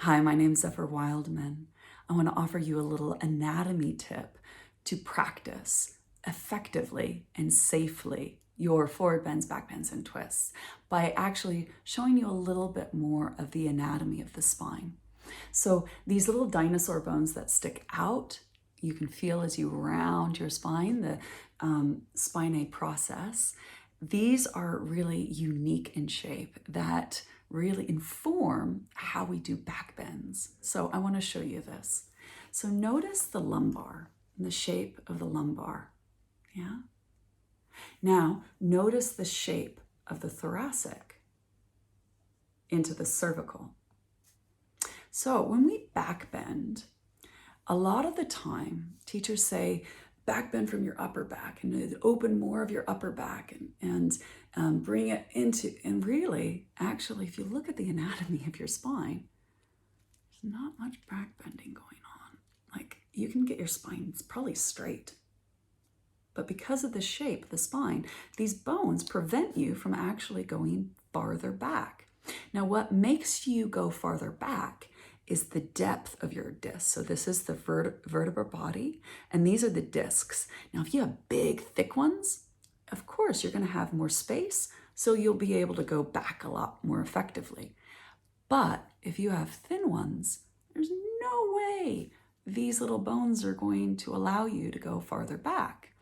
Hi, my name's Zephyr Wildman. I want to offer you a little anatomy tip to practice effectively and safely your forward bends, back bends, and twists by actually showing you a little bit more of the anatomy of the spine. So these little dinosaur bones that stick out, you can feel as you round your spine, the spinae process. These are really unique in shape that really inform how we do back bends. So I want to show you this. So notice the lumbar, the shape of the lumbar. Yeah. Now notice the shape of the thoracic into the cervical. So when we back bend, a lot of the time teachers say back bend from your upper back and open more of your upper back and bring it into, and really, actually, if you look at the anatomy of your spine, there's not much back bending going on. Like, you can get your spine, it's probably straight. But because of the shape of the spine, these bones prevent you from actually going farther back. Now, what makes you go farther back is the depth of your disc. So this is the vertebral body, and these are the discs. Now, if you have big, thick ones, of course, you're going to have more space, so you'll be able to go back a lot more effectively. But if you have thin ones, there's no way these little bones are going to allow you to go farther back.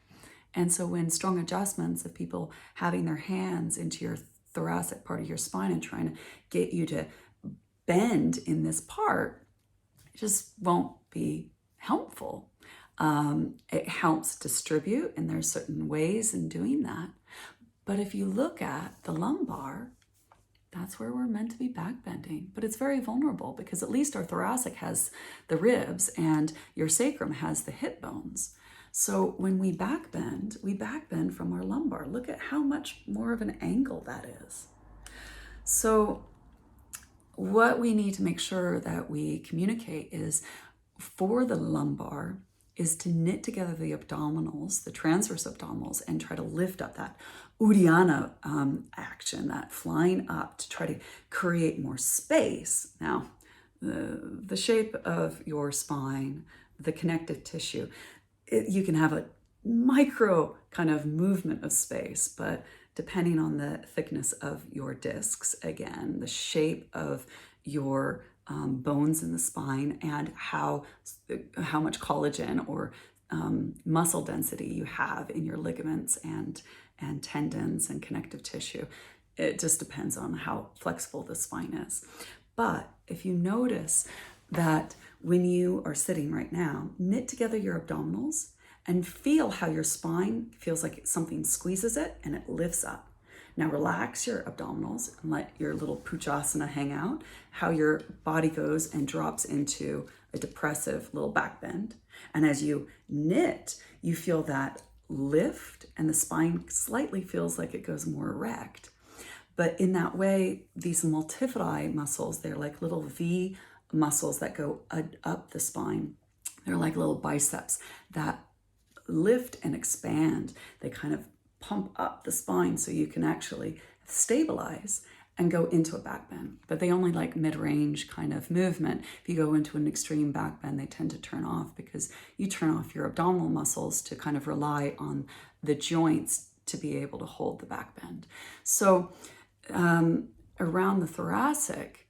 And so when strong adjustments of people having their hands into your thoracic part of your spine and trying to get you to bend in this part, it just won't be helpful. It helps distribute, and there's certain ways in doing that. But if you look at the lumbar, that's where we're meant to be back bending. But it's very vulnerable because at least our thoracic has the ribs and your sacrum has the hip bones. So when we back bend from our lumbar. Look at how much more of an angle that is. So what we need to make sure that we communicate is for the lumbar is to knit together the abdominals, the transverse abdominals, and try to lift up that Uddiyana action, that flying up to try to create more space. Now, the shape of your spine, the connective tissue, you can have a micro kind of movement of space, but depending on the thickness of your discs, again, the shape of your bones in the spine, and how much collagen or muscle density you have in your ligaments and tendons and connective tissue. It just depends on how flexible the spine is. But if you notice that when you are sitting right now, knit together your abdominals and feel how your spine feels like something squeezes it and it lifts up. Now relax your abdominals and let your little Puchasana hang out, how your body goes and drops into a depressive little back bend. And as you knit, you feel that lift and the spine slightly feels like it goes more erect. But in that way, these multifidi muscles, they're like little V muscles that go up the spine. They're like little biceps that lift and expand. They kind of pump up the spine so you can actually stabilize and go into a back bend. But they only like mid-range kind of movement. If you go into an extreme back bend, they tend to turn off because you turn off your abdominal muscles to kind of rely on the joints to be able to hold the back bend. So around the thoracic,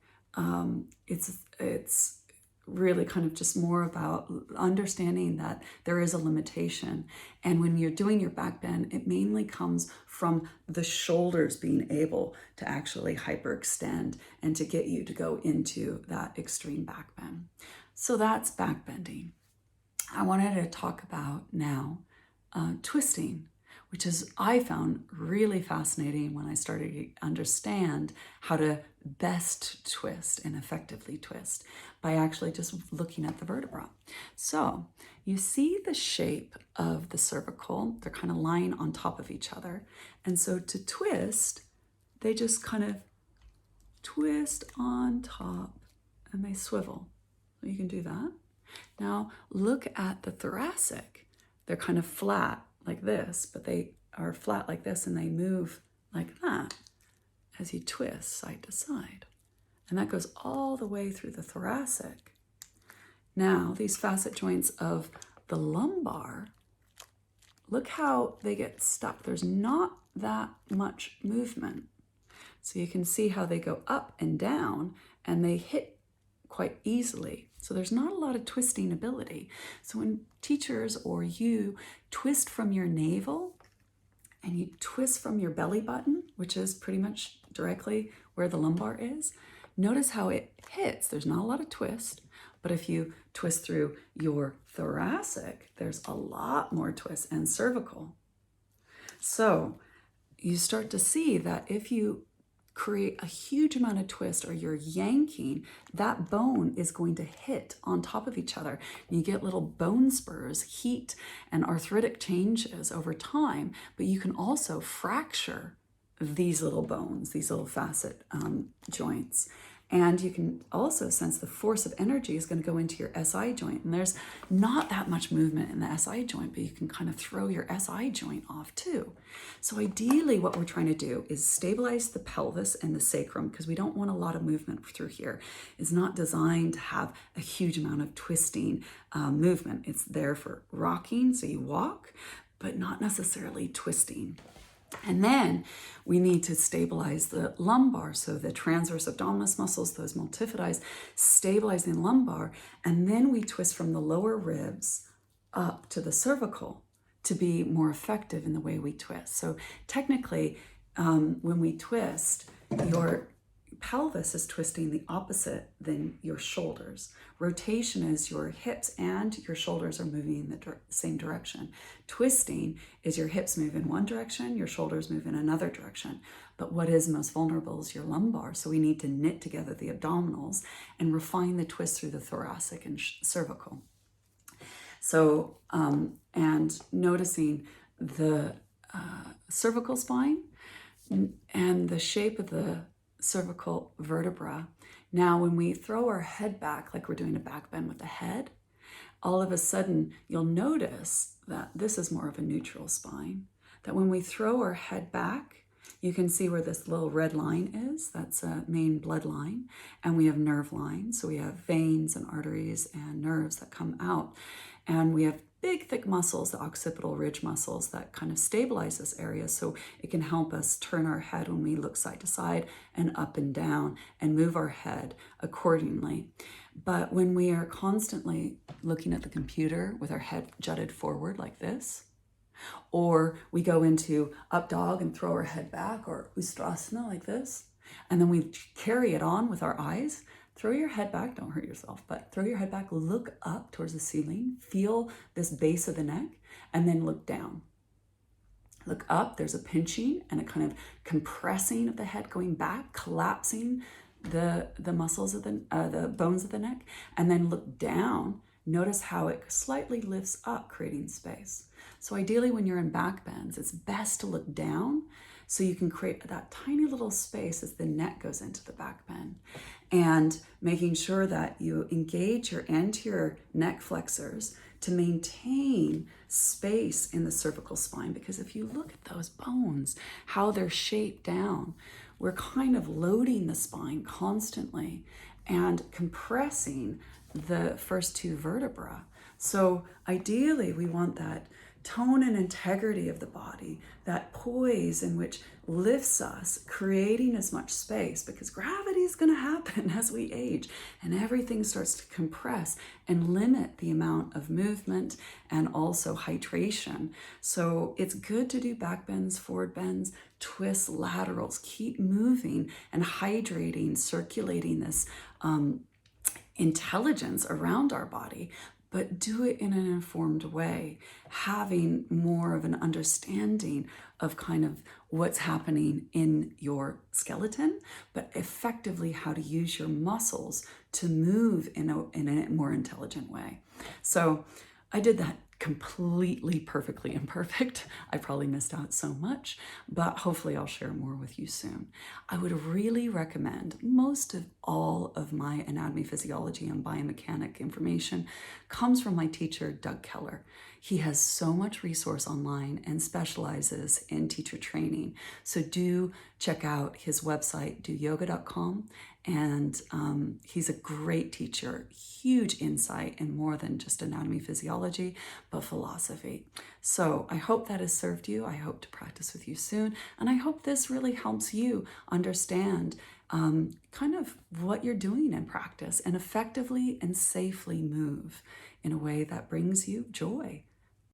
it's really kind of just more about understanding that there is a limitation. And when you're doing your back bend, it mainly comes from the shoulders being able to actually hyperextend and to get you to go into that extreme back bend. So that's back bending. I wanted to talk about now twisting, which is I found really fascinating when I started to understand how to best twist and effectively twist by actually just looking at the vertebra. So you see the shape of the cervical, they're kind of lying on top of each other. And so to twist, they just kind of twist on top and they swivel. So you can do that. Now look at the thoracic. They're kind of flat like this, but they are flat like this and they move like that as you twist side to side. And that goes all the way through the thoracic. Now, these facet joints of the lumbar, look how they get stuck. There's not that much movement. So you can see how they go up and down and they hit quite easily. So there's not a lot of twisting ability. So when teachers or you twist from your navel and you twist from your belly button, which is pretty much directly where the lumbar is, notice how it hits. There's not a lot of twist, but if you twist through your thoracic, there's a lot more twist, and cervical. So you start to see that if you create a huge amount of twist or you're yanking, that bone is going to hit on top of each other. You get little bone spurs, heat, and arthritic changes over time, but you can also fracture these little bones, these little facet joints. And you can also sense the force of energy is going to go into your SI joint. And there's not that much movement in the SI joint, but you can kind of throw your SI joint off too. So ideally what we're trying to do is stabilize the pelvis and the sacrum, because we don't want a lot of movement through here. It's not designed to have a huge amount of twisting movement. It's there for rocking, so you walk, but not necessarily twisting. And then we need to stabilize the lumbar. So the transverse abdominis muscles, those multifidus, stabilizing the lumbar. And then we twist from the lower ribs up to the cervical to be more effective in the way we twist. So technically, when we twist, your pelvis is twisting the opposite than your shoulders. Rotation is your hips and your shoulders are moving in the same direction. Twisting is your hips move in one direction, your shoulders move in another direction. But what is most vulnerable is your lumbar. So we need to knit together the abdominals and refine the twist through the thoracic and cervical. So, and noticing the cervical spine and the shape of the cervical vertebra. Now, when we throw our head back, like we're doing a back bend with the head, all of a sudden you'll notice that this is more of a neutral spine. That when we throw our head back, you can see where this little red line is. That's a main blood line. And we have nerve lines. So we have veins and arteries and nerves that come out. And we have big, thick muscles, the occipital ridge muscles that kind of stabilize this area. So it can help us turn our head when we look side to side and up and down and move our head accordingly. But when we are constantly looking at the computer with our head jutted forward like this, or we go into up dog and throw our head back, or Ustrasana like this, and then we carry it on with our eyes, throw your head back, don't hurt yourself, but throw your head back, look up towards the ceiling, feel this base of the neck, and then look down. Look up, there's a pinching and a kind of compressing of the head going back, collapsing the muscles of the bones of the neck, and then look down. Notice how it slightly lifts up, creating space. So ideally when you're in back bends, it's best to look down so you can create that tiny little space as the neck goes into the back bend. And making sure that you engage your anterior neck flexors to maintain space in the cervical spine. Because if you look at those bones, how they're shaped down, we're kind of loading the spine constantly and compressing the first two vertebrae. So ideally we want that tone and integrity of the body, that poise in which lifts us, creating as much space, because gravity is going to happen as we age and everything starts to compress and limit the amount of movement and also hydration. So it's good to do back bends, forward bends, twists, laterals, keep moving and hydrating, circulating this intelligence around our body, but do it in an informed way, having more of an understanding of kind of what's happening in your skeleton, but effectively how to use your muscles to move in a more intelligent way. So I did that completely perfectly imperfect. I probably missed out so much, but hopefully I'll share more with you soon. I would really recommend most of all of my anatomy, physiology, and biomechanic information comes from my teacher, Doug Keller. He has so much resource online and specializes in teacher training. So do check out his website, doyoga.com, And he's a great teacher, huge insight in more than just anatomy, physiology, but philosophy. So I hope that has served you. I hope to practice with you soon. And I hope this really helps you understand kind of what you're doing in practice and effectively and safely move in a way that brings you joy